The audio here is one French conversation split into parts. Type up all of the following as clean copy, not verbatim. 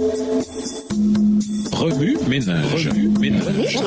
Remue ménage. Remue ménage.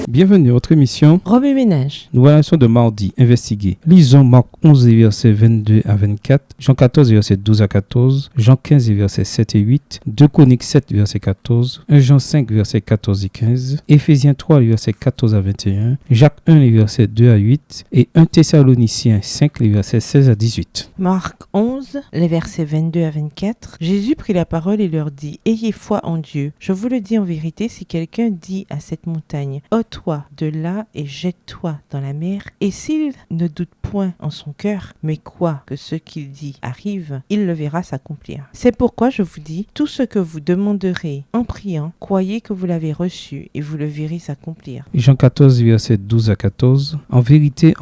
Bienvenue à votre émission Remue ménage. Nouvelle leçon de mardi, investiguer. Lisons Marc 11, versets 22 à 24, Jean 14, versets 12 à 14, Jean 15, versets 7 et 8, 2 Chroniques 7, verset 14, 1 Jean 5, versets 14 et 15, Éphésiens 3, versets 14 à 21, Jacques 1, les versets 2 à 8 et 1 Thessaloniciens 5, les versets 16 à 18. Marc 11, les versets 22 à 24. Jésus prit la parole et leur dit : Ayez foi en Dieu. Je vous le dis en vérité, si quelqu'un dit à cette montagne : ôte-toi de là et jette-toi dans la mer, et s'il ne doute point en son cœur, mais croit que ce qu'il dit arrive, il le verra s'accomplir. C'est pourquoi je vous dis, tout ce que vous demanderez en priant, croyez que vous l'avez reçu et vous le verrez s'accomplir. Jean 14, versets 12 à 14. En vérité,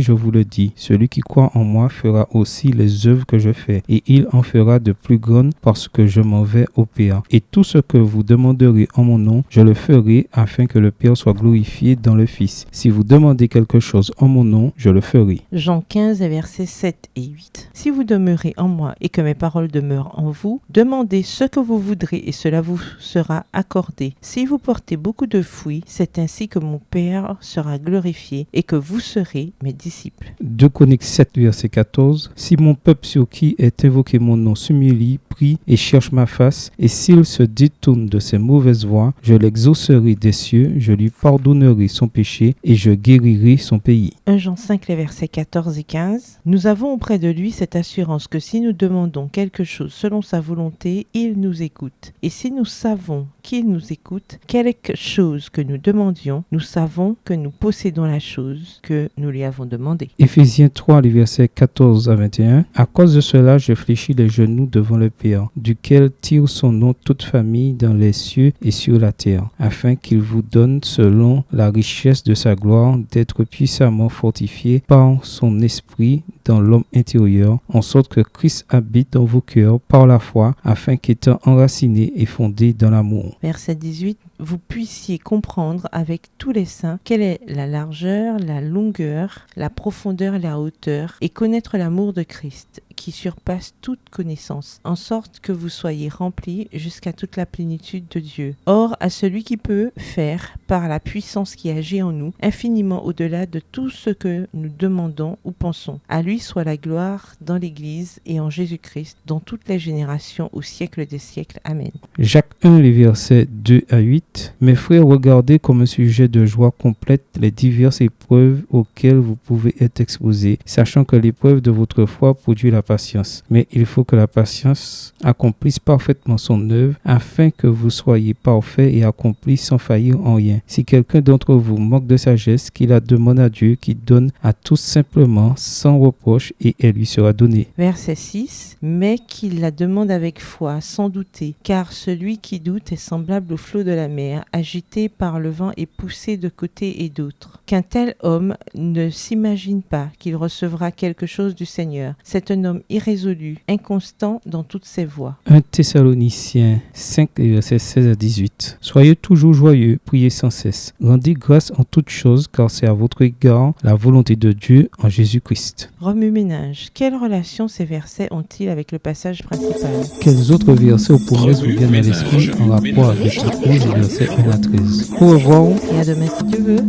je vous le dis, celui qui croit en moi fera aussi les œuvres que je fais, et il en fera de plus grandes parce que je m'en vais au Père. Et tout ce que vous demanderez en mon nom, je le ferai afin que le Père soit glorifié dans le Fils. Si vous demandez quelque chose en mon nom, je le ferai. Jean 15, versets 7 et 8. Si vous demeurez en moi et que mes paroles demeurent en vous, demandez ce que vous voudrez et cela vous sera accordé. Si vous portez beaucoup de fruits, c'est ainsi que mon Père sera glorifié et que vous serez mes disciples. 2 Chroniques 7, verset 14. Si mon peuple sur qui est invoqué mon nom s'humilie, prie et cherche ma face, et s'il se détourne de ses mauvaises voies, je l'exaucerai des cieux, je lui pardonnerai son péché et je guérirai son pays. 1 Jean 5, les versets 14 et 15. Nous avons auprès de lui cette assurance que si nous demandons quelque chose selon sa volonté, il nous écoute. Et si nous savons qu'il nous écoute, quelque chose que nous demandions, nous savons que nous possédons la chose que nous lui avons demandée. Éphésiens 3, les versets 14 à 21. À cause de cela, je fléchis les genoux devant le Père, duquel tire son nom toute famille dans les cieux et sur la terre, afin qu'il vous donne, selon la richesse de sa gloire, d'être puissamment fortifié par son esprit dans l'homme intérieur, en sorte que Christ habite dans vos cœurs par la foi, afin qu'étant enraciné et fondé dans l'amour. Verset 18. Vous puissiez comprendre avec tous les saints quelle est la largeur, la longueur, la profondeur et la hauteur, et connaître l'amour de Christ, qui surpasse toute connaissance, en sorte que vous soyez remplis jusqu'à toute la plénitude de Dieu. Or, à celui qui peut faire, par la puissance qui agit en nous, infiniment au-delà de tout ce que nous demandons ou pensons. À lui soit la gloire dans l'Église et en Jésus-Christ, dans toutes les générations, au siècle des siècles. Amen. Jacques 1, les versets 2 à 8. Mes frères, regardez comme un sujet de joie complète les diverses épreuves auxquelles vous pouvez être exposés, sachant que l'épreuve de votre foi produit la patience. Mais il faut que la patience accomplisse parfaitement son œuvre, afin que vous soyez parfaits et accomplis sans faillir en rien. Si quelqu'un d'entre vous manque de sagesse, qu'il la demande à Dieu, qui donne à tous simplement, sans reproche, et elle lui sera donnée. Verset 6. Mais qu'il la demande avec foi, sans douter, car celui qui doute est semblable au flot de la mer, agité par le vent et poussé de côté et d'autre. Qu'un tel homme ne s'imagine pas qu'il recevra quelque chose du Seigneur. C'est un homme irrésolu, inconstant dans toutes ses voies. 1 Thessaloniciens 5, versets 16 à 18. Soyez toujours joyeux, priez sans cesse. Rendez grâce en toutes choses, car c'est à votre égard la volonté de Dieu en Jésus-Christ. Remue ménage. Quelle relation ces versets ont-ils avec le passage principal ? Quels autres versets ou promesses vous viennent à l'esprit en rapport avec le 11 versets 1 à 13? Au revoir. Et à demain si Dieu veut.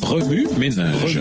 Remue ménage.